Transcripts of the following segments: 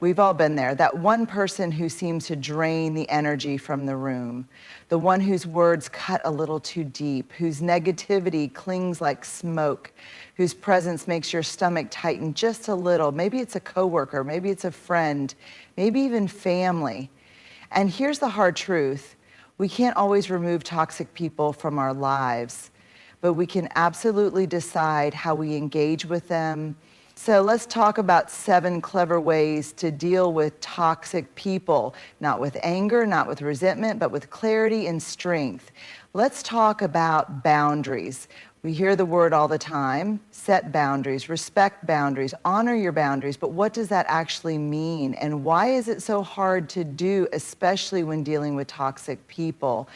We've all been there. That one person who seems to drain the energy from the room, the one whose words cut a little too deep, whose negativity clings like smoke, whose presence makes your stomach tighten just a little. Maybe it's a coworker, maybe it's a friend, maybe even family. And here's the hard truth. We can't always remove toxic people from our lives, but we can absolutely decide how we engage with them. So let's talk about 7 clever ways to deal with toxic people, not with anger, not with resentment, but with clarity and strength. Let's talk about boundaries. We hear the word all the time: set boundaries, respect boundaries, honor your boundaries. But what does that actually mean? And why is it so hard to do, especially when dealing with toxic people?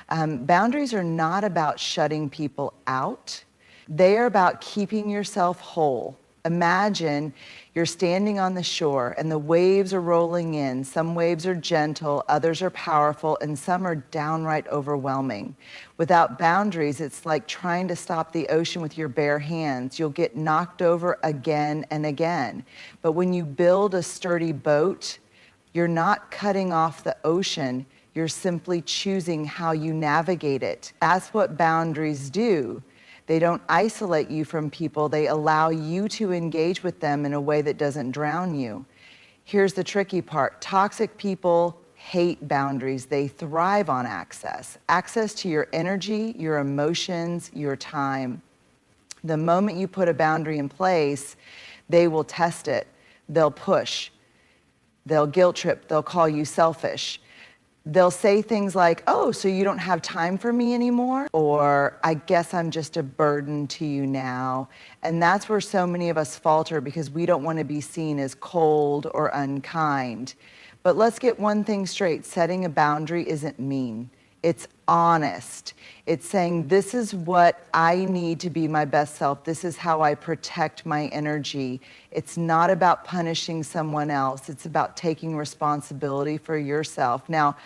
Boundaries are not about shutting people out. They are about keeping yourself whole. Imagine you're standing on the shore and the waves are rolling in. Some waves are gentle, others are powerful, and some are downright overwhelming. Without boundaries, it's like trying to stop the ocean with your bare hands. You'll get knocked over again and again. But when you build a sturdy boat, you're not cutting off the ocean. You're simply choosing how you navigate it. That's what boundaries do. They don't isolate you from people. They allow you to engage with them in a way that doesn't drown you. Here's the tricky part. Toxic people hate boundaries. They thrive on access. Access to your energy, your emotions, your time. The moment you put a boundary in place, they will test it. They'll push. They'll guilt trip. They'll call you selfish. They'll say things like, "Oh, so you don't have time for me anymore?" Or, "I guess I'm just a burden to you now." And that's where so many of us falter, because we don't want to be seen as cold or unkind. But let's get one thing straight. Setting a boundary isn't mean. It's honest. It's saying, this is what I need to be my best self. This is how I protect my energy. It's not about punishing someone else. It's about taking responsibility for yourself. Now,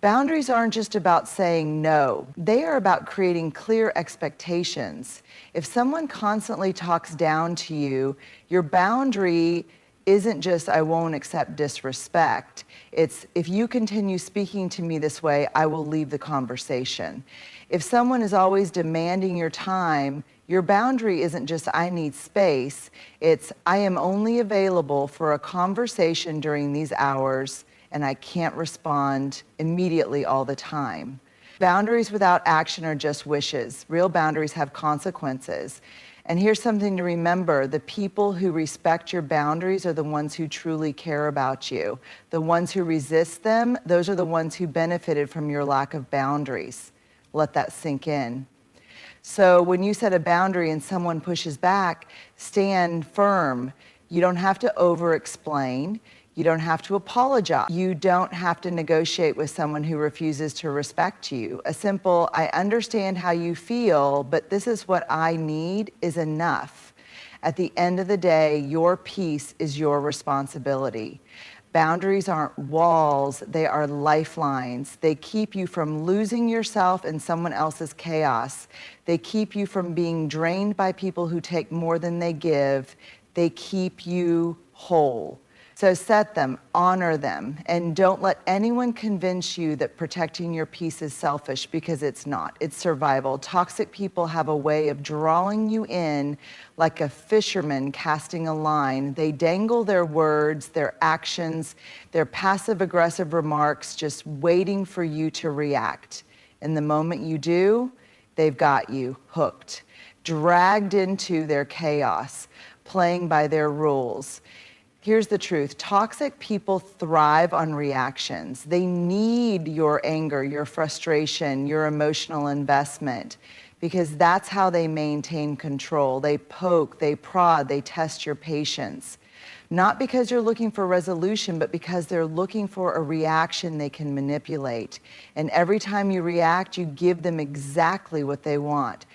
boundaries aren't just about saying no. They are about creating clear expectations. If someone constantly talks down to you, your boundary isn't just, "I won't accept disrespect." It's, "If you continue speaking to me this way, I will leave the conversation." If someone is always demanding your time, your boundary isn't just, "I need space." It's, "I am only available for a conversation during these hours, and I can't respond immediately all the time." Boundaries without action are just wishes. Real boundaries have consequences. And here's something to remember. The people who respect your boundaries are the ones who truly care about you. The ones who resist them, those are the ones who benefited from your lack of boundaries. Let that sink in. So when you set a boundary and someone pushes back, stand firm. You don't have to over-explain. You don't have to apologize. You don't have to negotiate with someone who refuses to respect you. A simple, "I understand how you feel, but this is what I need," is enough. At the end of the day, your peace is your responsibility. Boundaries aren't walls, they are lifelines. They keep you from losing yourself in someone else's chaos. They keep you from being drained by people who take more than they give. They keep you whole. So set them, honor them, and don't let anyone convince you that protecting your peace is selfish, because it's not. It's survival. Toxic people have a way of drawing you in like a fisherman casting a line. They dangle their words, their actions, their passive-aggressive remarks, just waiting for you to react. And the moment you do, they've got you hooked, dragged into their chaos, playing by their rules. Here's the truth. Toxic people thrive on reactions. They need your anger, your frustration, your emotional investment, because that's how they maintain control. They poke, they prod, they test your patience. Not because you're looking for resolution, but because they're looking for a reaction they can manipulate. And every time you react, you give them exactly what they want.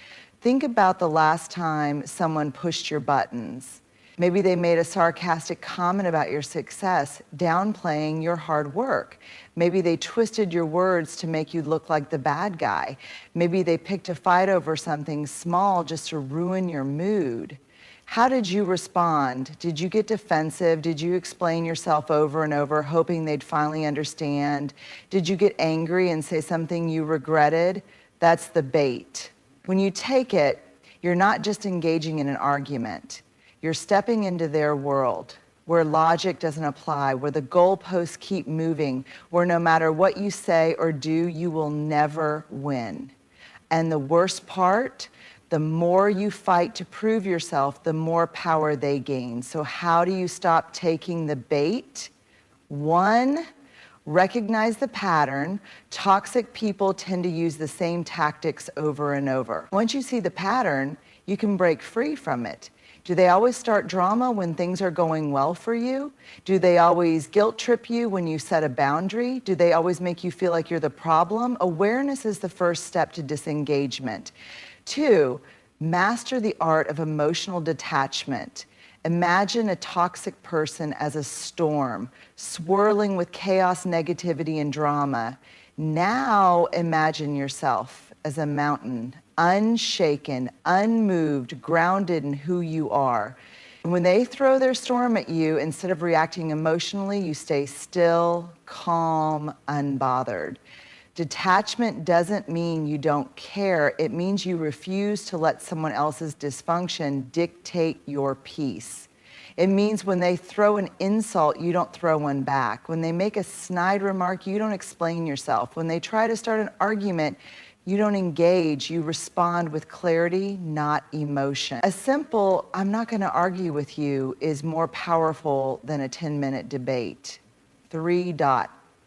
Think about the last time someone pushed your buttons. Maybe they made a sarcastic comment about your success, downplaying your hard work. Maybe they twisted your words to make you look like the bad guy. Maybe they picked a fight over something small just to ruin your mood. How did you respond? Did you get defensive? Did you explain yourself over and over, hoping they'd finally understand? Did you get angry and say something you regretted? That's the bait. When you take it, you're not just engaging in an argument. You're stepping into their world where logic doesn't apply, where the goalposts keep moving, where no matter what you say or do, you will never win. And the worst part, the more you fight to prove yourself, the more power they gain. So how do you stop taking the bait? One, recognize the pattern. Toxic people tend to use the same tactics over and over. Once you see the pattern, you can break free from it. Do they always start drama when things are going well for you? Do they always guilt trip you when you set a boundary? Do they always make you feel like you're the problem? Awareness is the first step to disengagement. Two, master the art of emotional detachment. Imagine a toxic person as a storm, swirling with chaos, negativity, and drama. Now imagine yourself as a mountain, unshaken, unmoved, grounded in who you are. And when they throw their storm at you, instead of reacting emotionally, you stay still, calm, unbothered. Detachment doesn't mean you don't care. It means you refuse to let someone else's dysfunction dictate your peace. It means when they throw an insult, you don't throw one back. When they make a snide remark, you don't explain yourself. When they try to start an argument, you don't engage. You respond with clarity, not emotion. A simple, I'm not going to argue with you, is more powerful than a 10-minute debate. 3.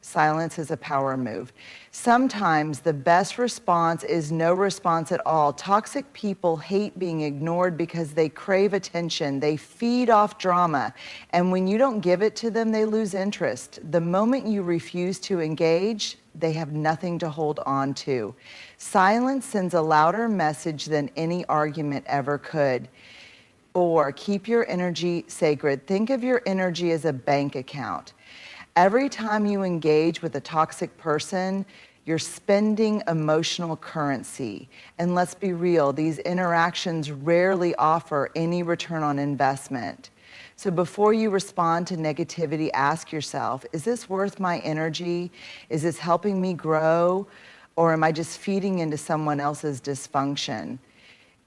Silence is a power move. Sometimes the best response is no response at all. Toxic people hate being ignored because they crave attention. They feed off drama. And when you don't give it to them, they lose interest. The moment you refuse to engage, they have nothing to hold on to. Silence sends a louder message than any argument ever could. 4, keep your energy sacred. Think of your energy as a bank account. Every time you engage with a toxic person, you're spending emotional currency. And let's be real, these interactions rarely offer any return on investment. So before you respond to negativity, ask yourself, is this worth my energy? Is this helping me grow? Or am I just feeding into someone else's dysfunction?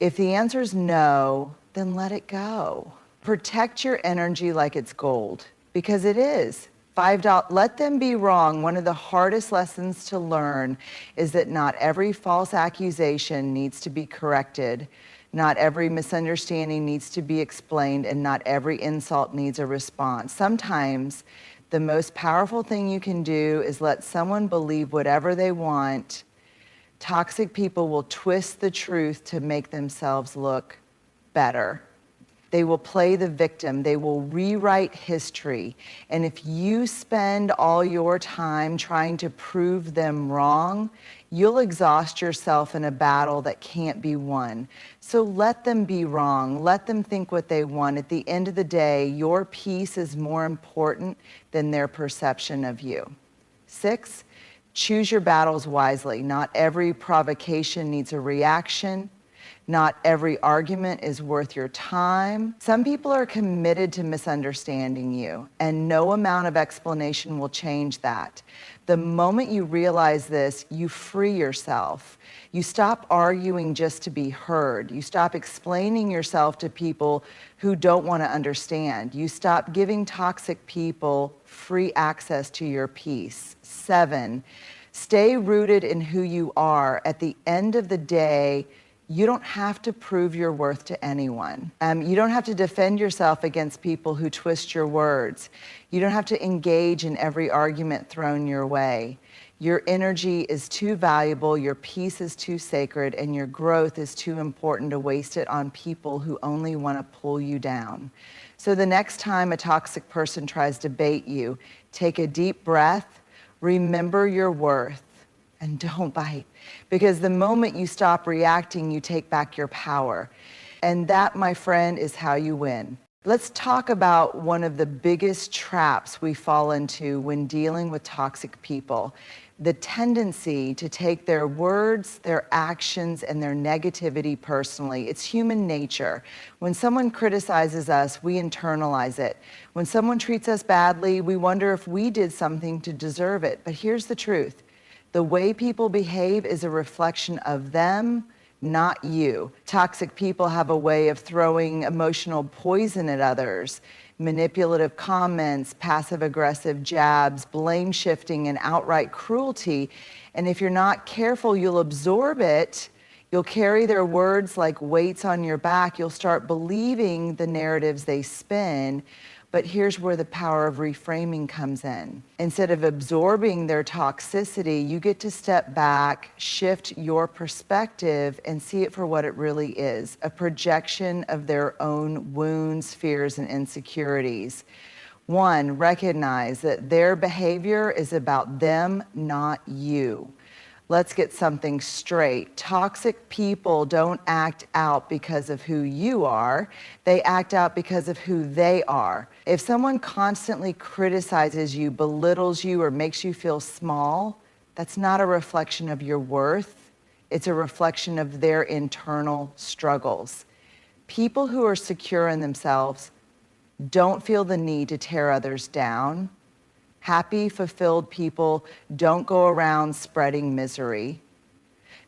If the answer is no, then let it go. Protect your energy like it's gold, because it is. $5, let them be wrong. One of the hardest lessons to learn is that not every false accusation needs to be corrected. Not every misunderstanding needs to be explained, and not every insult needs a response. Sometimes the most powerful thing you can do is let someone believe whatever they want. Toxic people will twist the truth to make themselves look better. They will play the victim. They will rewrite history. And if you spend all your time trying to prove them wrong, you'll exhaust yourself in a battle that can't be won. So let them be wrong. Let them think what they want. At the end of the day, your peace is more important than their perception of you. 6, choose your battles wisely. Not every provocation needs a reaction. Not every argument is worth your time. Some people are committed to misunderstanding you, and no amount of explanation will change that. The moment you realize this, you free yourself. You stop arguing just to be heard. You stop explaining yourself to people who don't want to understand. You stop giving toxic people free access to your peace. 7, stay rooted in who you are. At the end of the day, you don't have to prove your worth to anyone. You don't have to defend yourself against people who twist your words. You don't have to engage in every argument thrown your way. Your energy is too valuable, your peace is too sacred, and your growth is too important to waste it on people who only want to pull you down. So the next time a toxic person tries to bait you, take a deep breath, remember your worth, and don't bite. Because the moment you stop reacting, you take back your power. And that, my friend, is how you win. Let's talk about one of the biggest traps we fall into when dealing with toxic people: the tendency to take their words, their actions, and their negativity personally. It's human nature. When someone criticizes us, we internalize it. When someone treats us badly, we wonder if we did something to deserve it. But here's the truth: the way people behave is a reflection of them, not you. Toxic people have a way of throwing emotional poison at others: manipulative comments, passive aggressive jabs, blame shifting, and outright cruelty. And if you're not careful, you'll absorb it. You'll carry their words like weights on your back. You'll start believing the narratives they spin. But here's where the power of reframing comes in. Instead of absorbing their toxicity, you get to step back, shift your perspective, and see it for what it really is: a projection of their own wounds, fears, and insecurities. One, recognize that their behavior is about them, not you. Let's get something straight. Toxic people don't act out because of who you are. They act out because of who they are. If someone constantly criticizes you, belittles you, or makes you feel small, that's not a reflection of your worth. It's a reflection of their internal struggles. People who are secure in themselves don't feel the need to tear others down. Happy, fulfilled people don't go around spreading misery.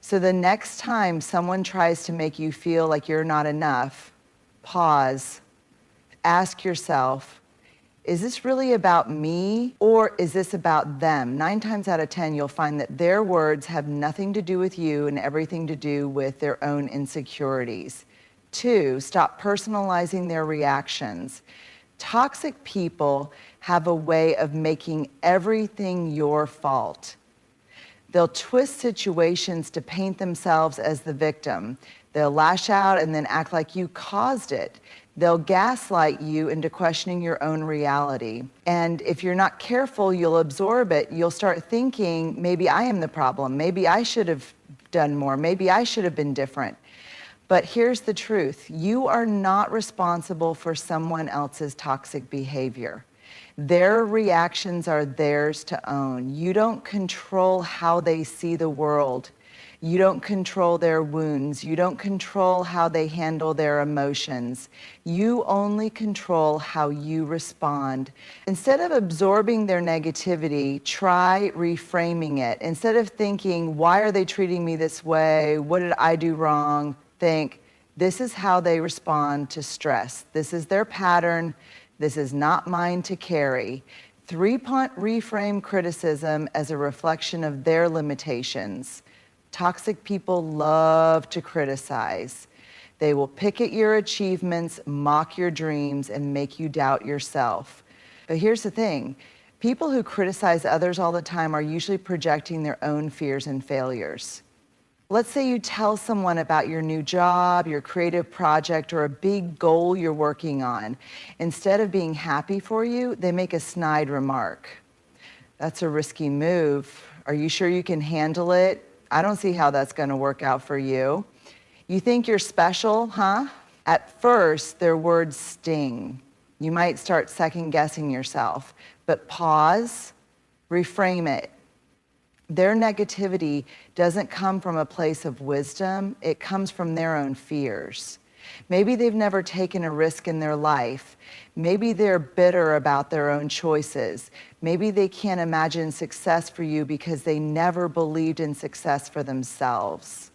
So the next time someone tries to make you feel like you're not enough, pause. Ask yourself, is this really about me, or is this about them? 9 times out of 10, you'll find that their words have nothing to do with you and everything to do with their own insecurities. 2, stop personalizing their reactions. Toxic people have a way of making everything your fault. They'll twist situations to paint themselves as the victim. They'll lash out and then act like you caused it. They'll gaslight you into questioning your own reality. And if you're not careful, you'll absorb it. You'll start thinking, maybe I am the problem. Maybe I should have done more. Maybe I should have been different. But here's the truth: you are not responsible for someone else's toxic behavior. Their reactions are theirs to own. You don't control how they see the world. You don't control their wounds. You don't control how they handle their emotions. You only control how you respond. Instead of absorbing their negativity, try reframing it. Instead of thinking, why are they treating me this way? What did I do wrong? Think, this is how they respond to stress. This is their pattern. This is not mine to carry. 3-punt reframe criticism as a reflection of their limitations. Toxic people love to criticize. They will pick at your achievements, mock your dreams, and make you doubt yourself. But here's the thing: people who criticize others all the time are usually projecting their own fears and failures. Let's say you tell someone about your new job, your creative project, or a big goal you're working on. Instead of being happy for you, they make a snide remark. That's a risky move. Are you sure you can handle it? I don't see how that's going to work out for you. You think you're special, huh? At first, their words sting. You might start second-guessing yourself. But pause, reframe it. Their negativity doesn't come from a place of wisdom. It comes from their own fears. Maybe they've never taken a risk in their life. Maybe they're bitter about their own choices. Maybe they can't imagine success for you because they never believed in success for themselves.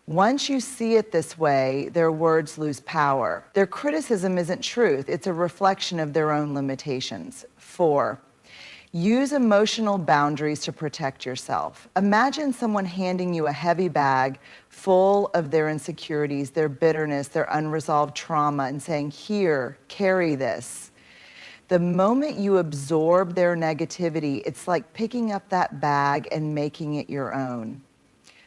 Once you see it this way, their words lose power. Their criticism isn't truth. It's a reflection of their own limitations. 4, use emotional boundaries to protect yourself. Imagine someone handing you a heavy bag full of their insecurities, their bitterness, their unresolved trauma, and saying, here, carry this. The moment you absorb their negativity, it's like picking up that bag and making it your own.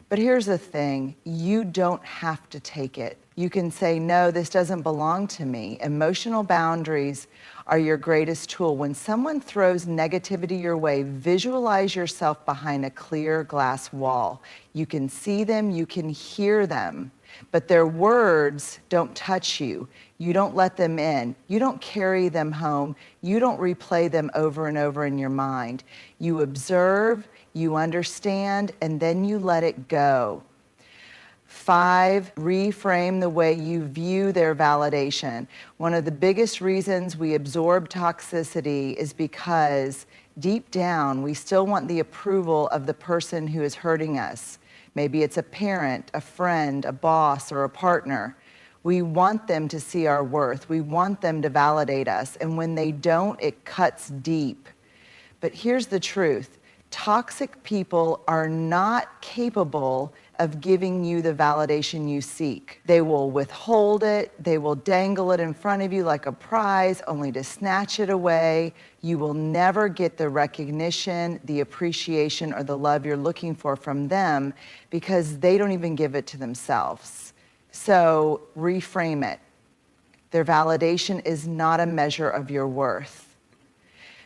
But here's the thing: you don't have to take it. You can say, no, this doesn't belong to me. Emotional boundaries are your greatest tool. When someone throws negativity your way, visualize yourself behind a clear glass wall. You can see them, you can hear them. but their words don't touch you. You don't let them in. You don't carry them home. You don't replay them over and over in your mind. You observe, you understand, and then you let it go. 5, reframe the way you view their validation. One of the biggest reasons we absorb toxicity is because deep down we still want the approval of the person who is hurting us. Maybe it's a parent, a friend, a boss, or a partner. We want them to see our worth. We want them to validate us. And when they don't, it cuts deep. But here's the truth. Toxic people are not capable of giving you the validation you seek. They will withhold it. They will dangle it in front of you like a prize, only to snatch it away. You will never get the recognition, the appreciation, or the love you're looking for from them because they don't even give it to themselves. So reframe it. Their validation is not a measure of your worth.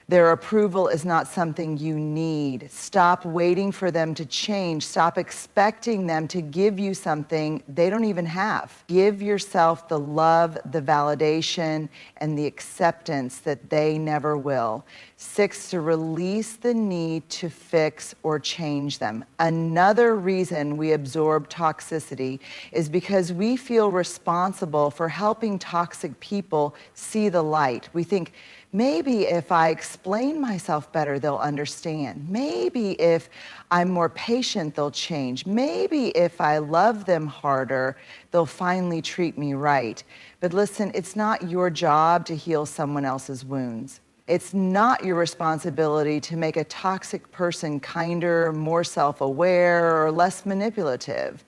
Their approval is not something you need. Stop waiting for them to change. Stop expecting them to give you something they don't even have. Give yourself the love, the validation, and the acceptance that they never will. 6, to release the need to fix or change them. Another reason we absorb toxicity is because we feel responsible for helping toxic people see the light. We think, maybe if I explain myself better, they'll understand. Maybe if I'm more patient, they'll change. Maybe if I love them harder, they'll finally treat me right. But listen, it's not your job to heal someone else's wounds. It's not your responsibility to make a toxic person kinder, more self-aware, or less manipulative.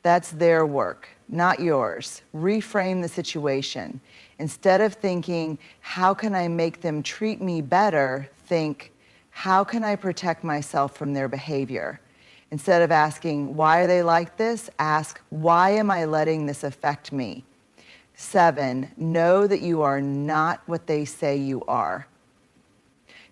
That's their work, not yours. Reframe the situation. Instead of thinking, how can I make them treat me better, think, how can I protect myself from their behavior? Instead of asking, why are they like this? Ask, why am I letting this affect me? 7, know that you are not what they say you are.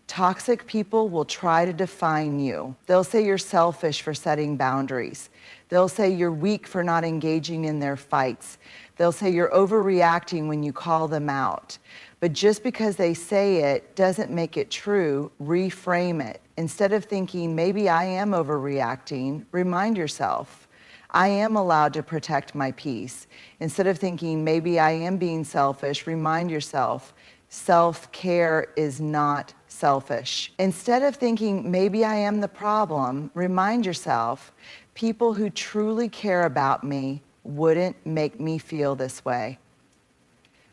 Toxic people will try to define you. They'll say you're selfish for setting boundaries. They'll say you're weak for not engaging in their fights. They'll say you're overreacting when you call them out. But just because they say it doesn't make it true. Reframe it. Instead of thinking, maybe I am overreacting, remind yourself, I am allowed to protect my peace. Instead of thinking, maybe I am being selfish, remind yourself, self-care is not selfish. Instead of thinking, maybe I am the problem, remind yourself, people who truly care about me wouldn't make me feel this way.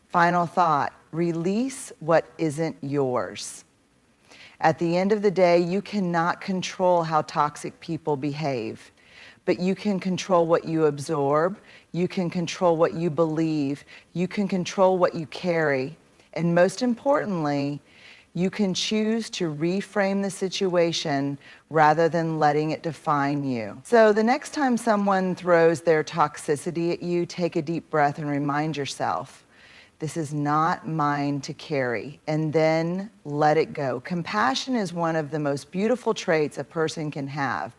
Final thought, release what isn't yours. At the end of the day, you cannot control how toxic people behave, but you can control what you absorb, you can control what you believe, you can control what you carry, and most importantly, you can choose to reframe the situation rather than letting it define you. So the next time someone throws their toxicity at you, take a deep breath and remind yourself, this is not mine to carry, and then let it go. Compassion is one of the most beautiful traits a person can have.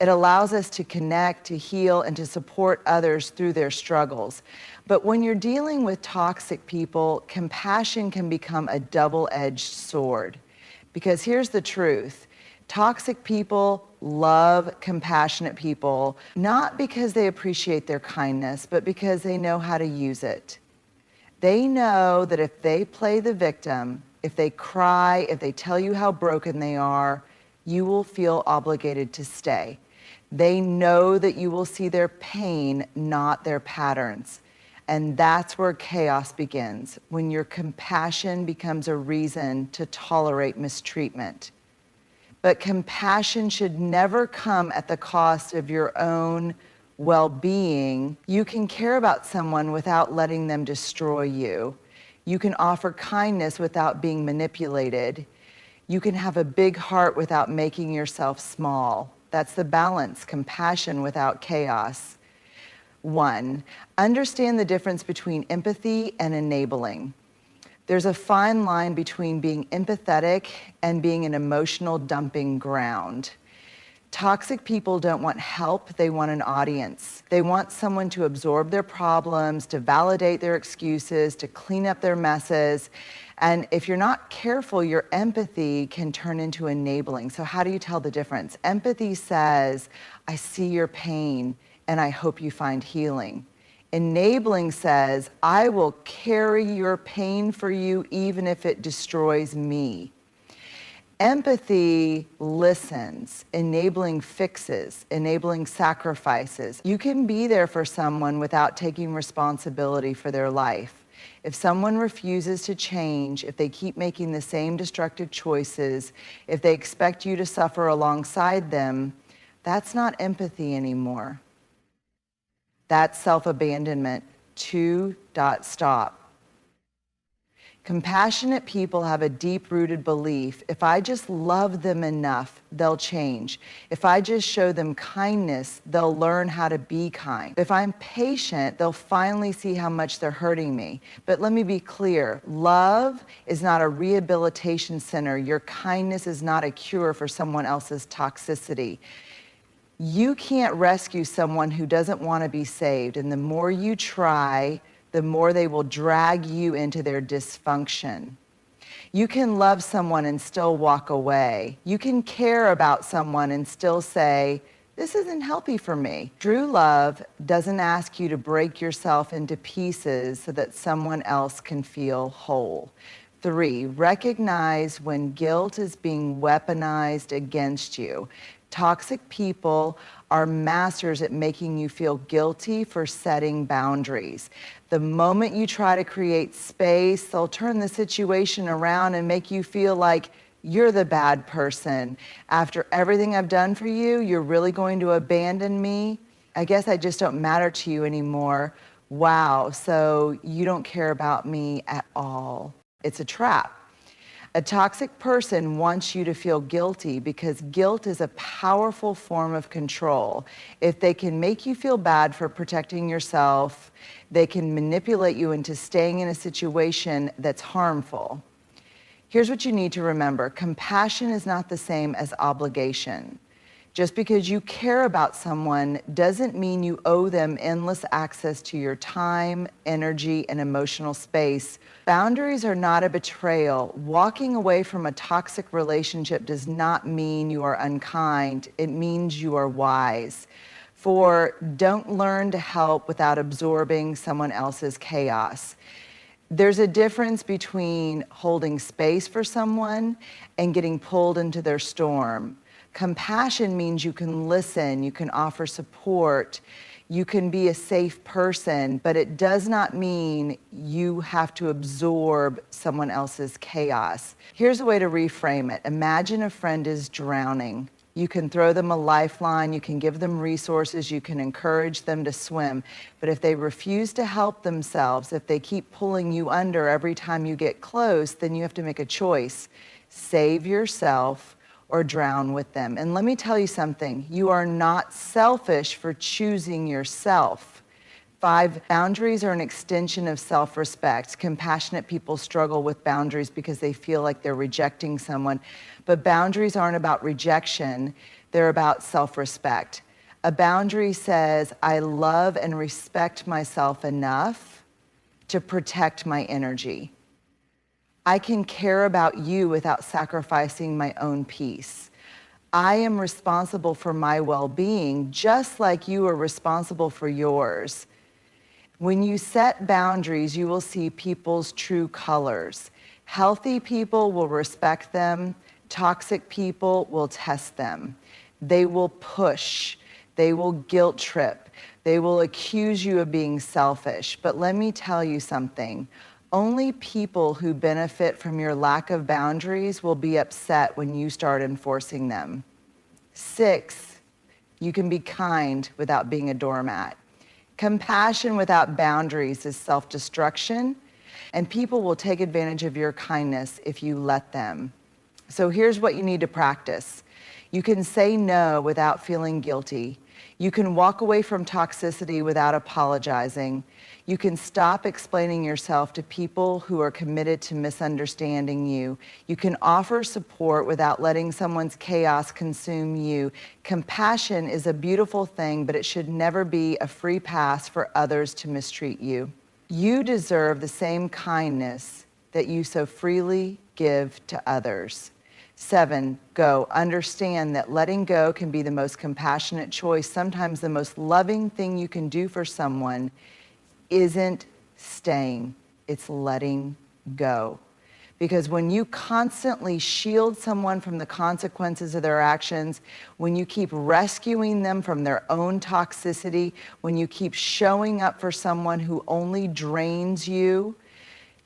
It allows us to connect, to heal, and to support others through their struggles. But when you're dealing with toxic people, compassion can become a double-edged sword. Because here's the truth. Toxic people love compassionate people, not because they appreciate their kindness, but because they know how to use it. They know that if they play the victim, if they cry, if they tell you how broken they are, you will feel obligated to stay. They know that you will see their pain, not their patterns. And that's where chaos begins, when your compassion becomes a reason to tolerate mistreatment. But compassion should never come at the cost of your own well-being. You can care about someone without letting them destroy you. You can offer kindness without being manipulated. You can have a big heart without making yourself small. That's the balance, compassion without chaos. 1, understand the difference between empathy and enabling. There's a fine line between being empathetic and being an emotional dumping ground. Toxic people don't want help, they want an audience. They want someone to absorb their problems, to validate their excuses, to clean up their messes. And if you're not careful, your empathy can turn into enabling. So how do you tell the difference? Empathy says, I see your pain and I hope you find healing. Enabling says, I will carry your pain for you even if it destroys me. Empathy listens, enabling fixes, enabling sacrifices. You can be there for someone without taking responsibility for their life. If someone refuses to change, if they keep making the same destructive choices, if they expect you to suffer alongside them, that's not empathy anymore. That's self-abandonment. Stop. Compassionate people have a deep-rooted belief, if I just love them enough, they'll change. If I just show them kindness, they'll learn how to be kind. If I'm patient, they'll finally see how much they're hurting me. But let me be clear, love is not a rehabilitation center. Your kindness is not a cure for someone else's toxicity. You can't rescue someone who doesn't want to be saved, and the more you try, the more they will drag you into their dysfunction. You can love someone and still walk away. You can care about someone and still say, this isn't healthy for me. True love doesn't ask you to break yourself into pieces so that someone else can feel whole. 3, recognize when guilt is being weaponized against you. Toxic people are masters at making you feel guilty for setting boundaries. The moment you try to create space, they'll turn the situation around and make you feel like you're the bad person. After everything I've done for you, you're really going to abandon me? I guess I just don't matter to you anymore. Wow, so you don't care about me at all. It's a trap. A toxic person wants you to feel guilty because guilt is a powerful form of control. If they can make you feel bad for protecting yourself, they can manipulate you into staying in a situation that's harmful. Here's what you need to remember. Compassion is not the same as obligation. Just because you care about someone doesn't mean you owe them endless access to your time, energy, and emotional space. Boundaries are not a betrayal. Walking away from a toxic relationship does not mean you are unkind. It means you are wise. For don't learn to help without absorbing someone else's chaos. There's a difference between holding space for someone and getting pulled into their storm. Compassion means you can listen, you can offer support, you can be a safe person, but it does not mean you have to absorb someone else's chaos. Here's a way to reframe it. Imagine a friend is drowning. You can throw them a lifeline, you can give them resources, you can encourage them to swim. But if they refuse to help themselves, if they keep pulling you under every time you get close, then you have to make a choice. Save yourself or drown with them. And let me tell you something, you are not selfish for choosing yourself. 5, boundaries are an extension of self-respect. Compassionate people struggle with boundaries because they feel like they're rejecting someone. But boundaries aren't about rejection, they're about self-respect. A boundary says, I love and respect myself enough to protect my energy. I can care about you without sacrificing my own peace. I am responsible for my well-being, just like you are responsible for yours. When you set boundaries, you will see people's true colors. Healthy people will respect them. Toxic people will test them. They will push. They will guilt trip. They will accuse you of being selfish. But let me tell you something. Only people who benefit from your lack of boundaries will be upset when you start enforcing them. 6, you can be kind without being a doormat. Compassion without boundaries is self-destruction, and people will take advantage of your kindness if you let them. So here's what you need to practice. You can say no without feeling guilty. You can walk away from toxicity without apologizing. You can stop explaining yourself to people who are committed to misunderstanding you. You can offer support without letting someone's chaos consume you. Compassion is a beautiful thing, but it should never be a free pass for others to mistreat you. You deserve the same kindness that you so freely give to others. 7, go. Understand that letting go can be the most compassionate choice. Sometimes the most loving thing you can do for someone isn't staying, it's letting go. Because when you constantly shield someone from the consequences of their actions, when you keep rescuing them from their own toxicity, when you keep showing up for someone who only drains you,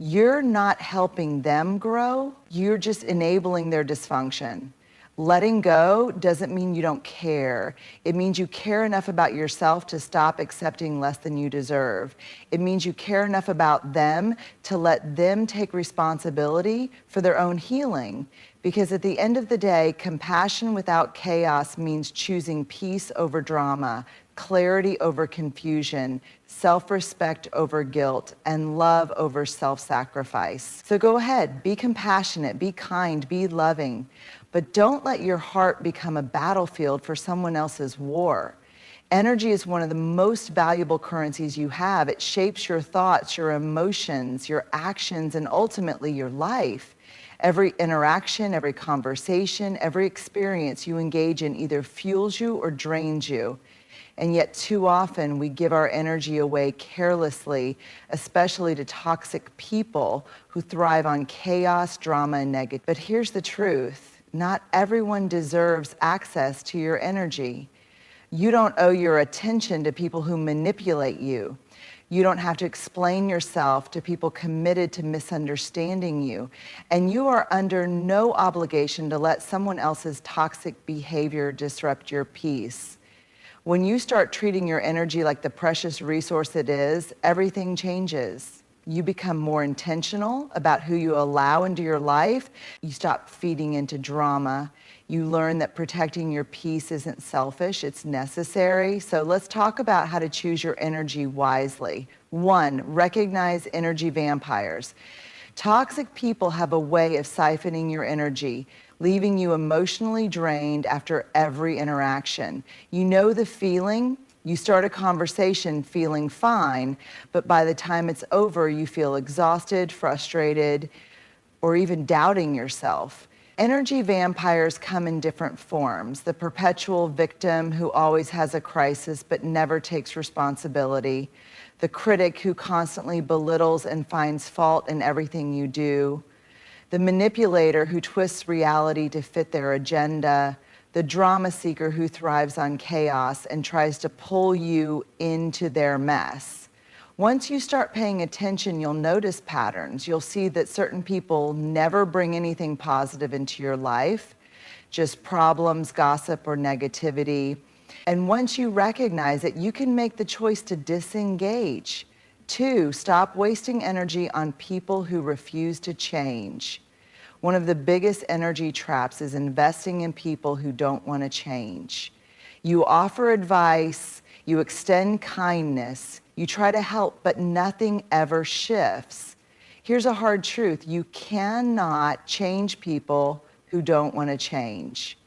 you're not helping them grow, you're just enabling their dysfunction. Letting go doesn't mean you don't care. It means you care enough about yourself to stop accepting less than you deserve. It means you care enough about them to let them take responsibility for their own healing. Because at the end of the day, compassion without chaos means choosing peace over drama, clarity over confusion, self-respect over guilt, and love over self-sacrifice. So go ahead, be compassionate, be kind, be loving, but don't let your heart become a battlefield for someone else's war. Energy is one of the most valuable currencies you have. It shapes your thoughts, your emotions, your actions, and ultimately your life. Every interaction, every conversation, every experience you engage in either fuels you or drains you. And yet too often we give our energy away carelessly, especially to toxic people who thrive on chaos, drama, and negativity. But here's the truth. Not everyone deserves access to your energy. You don't owe your attention to people who manipulate you. You don't have to explain yourself to people committed to misunderstanding you. And you are under no obligation to let someone else's toxic behavior disrupt your peace. When you start treating your energy like the precious resource it is, everything changes. You become more intentional about who you allow into your life. You stop feeding into drama. You learn that protecting your peace isn't selfish, it's necessary. So let's talk about how to choose your energy wisely. 1, recognize energy vampires. Toxic people have a way of siphoning your energy, leaving you emotionally drained after every interaction. You know the feeling. You start a conversation feeling fine, but by the time it's over, you feel exhausted, frustrated, or even doubting yourself. Energy vampires come in different forms. The perpetual victim who always has a crisis but never takes responsibility. The critic who constantly belittles and finds fault in everything you do. The manipulator who twists reality to fit their agenda. The drama seeker who thrives on chaos and tries to pull you into their mess. Once you start paying attention, you'll notice patterns. You'll see that certain people never bring anything positive into your life, just problems, gossip, or negativity. And once you recognize it, you can make the choice to disengage. 2, stop wasting energy on people who refuse to change. One of the biggest energy traps is investing in people who don't want to change. You offer advice, you extend kindness, you try to help, but nothing ever shifts. Here's a hard truth. You cannot change people who don't want to change.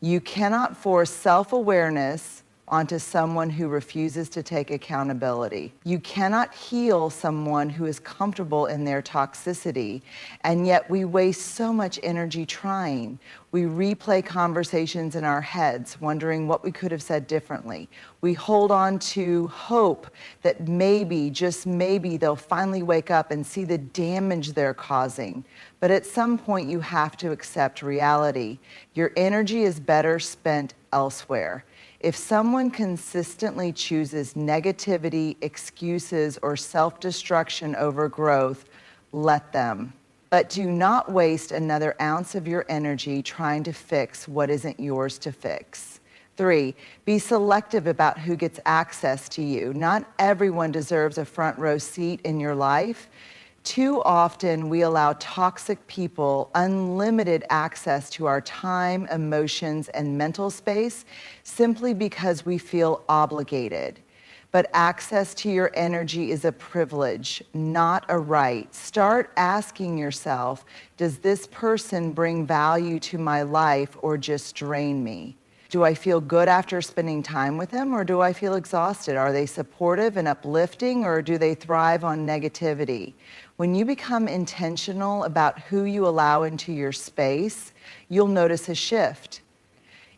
You cannot force self-awareness onto someone who refuses to take accountability. You cannot heal someone who is comfortable in their toxicity, and yet we waste so much energy trying. We replay conversations in our heads, wondering what we could have said differently. We hold on to hope that maybe, just maybe, they'll finally wake up and see the damage they're causing. But at some point, you have to accept reality. Your energy is better spent elsewhere. If someone consistently chooses negativity, excuses, or self-destruction over growth, let them. But do not waste another ounce of your energy trying to fix what isn't yours to fix. 3, be selective about who gets access to you. Not everyone deserves a front row seat in your life. Too often, we allow toxic people unlimited access to our time, emotions, and mental space simply because we feel obligated. But access to your energy is a privilege, not a right. Start asking yourself, does this person bring value to my life or just drain me? Do I feel good after spending time with them, or do I feel exhausted? Are they supportive and uplifting, or do they thrive on negativity? When you become intentional about who you allow into your space, you'll notice a shift.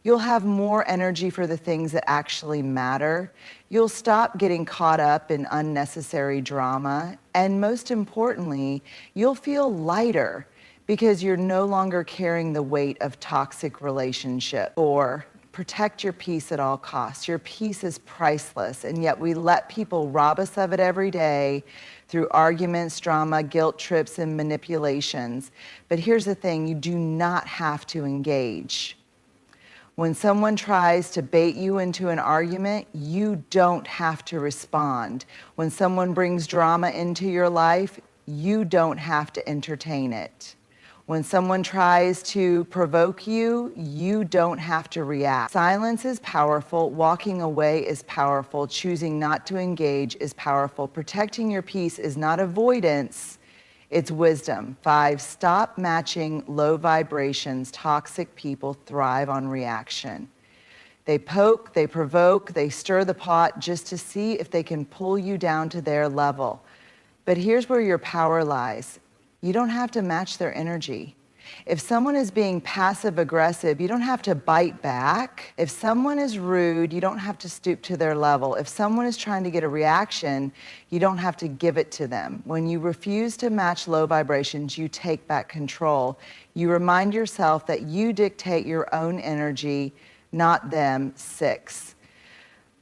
You'll have more energy for the things that actually matter. You'll stop getting caught up in unnecessary drama. And most importantly, you'll feel lighter because you're no longer carrying the weight of toxic relationship. Or protect your peace at all costs. Your peace is priceless, and yet we let people rob us of it every day through arguments, drama, guilt trips, and manipulations. But here's the thing, you do not have to engage. When someone tries to bait you into an argument, you don't have to respond. When someone brings drama into your life, you don't have to entertain it. When someone tries to provoke you, you don't have to react. Silence is powerful. Walking away is powerful. Choosing not to engage is powerful. Protecting your peace is not avoidance, it's wisdom. 5, stop matching low vibrations. Toxic people thrive on reaction. They poke, they provoke, they stir the pot just to see if they can pull you down to their level. But here's where your power lies. You don't have to match their energy. If someone is being passive aggressive, you don't have to bite back. If someone is rude, you don't have to stoop to their level. If someone is trying to get a reaction, you don't have to give it to them. When you refuse to match low vibrations, you take back control. You remind yourself that you dictate your own energy, not them. 6.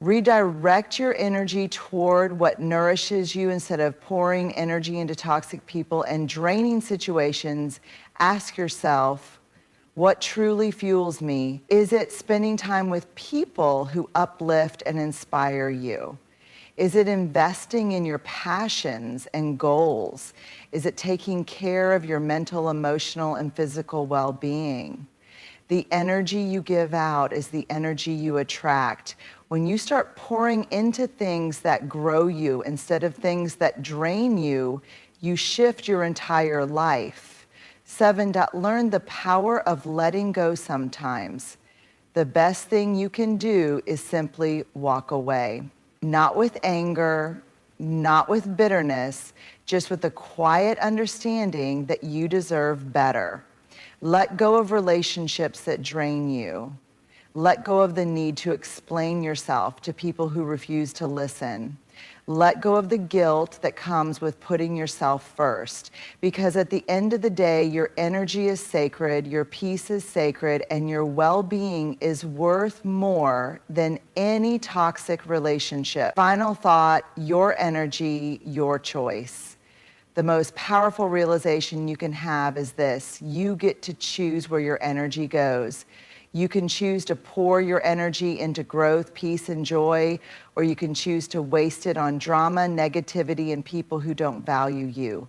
Redirect your energy toward what nourishes you instead of pouring energy into toxic people and draining situations. Ask yourself, what truly fuels me? Is it spending time with people who uplift and inspire you? Is it investing in your passions and goals? Is it taking care of your mental, emotional, and physical well-being? The energy you give out is the energy you attract. When you start pouring into things that grow you instead of things that drain you, you shift your entire life. 7, learn the power of letting go sometimes. The best thing you can do is simply walk away. Not with anger, not with bitterness, just with the quiet understanding that you deserve better. Let go of relationships that drain you. Let go of the need to explain yourself to people who refuse to listen. Let go of the guilt that comes with putting yourself first. Because at the end of the day, your energy is sacred, your peace is sacred, and your well-being is worth more than any toxic relationship. Final thought, your energy, your choice. The most powerful realization you can have is this: you get to choose where your energy goes. You can choose to pour your energy into growth, peace, and joy, or you can choose to waste it on drama, negativity, and people who don't value you.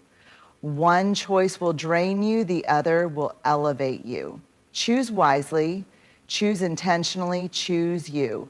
One choice will drain you, the other will elevate you. Choose wisely, choose intentionally, choose you.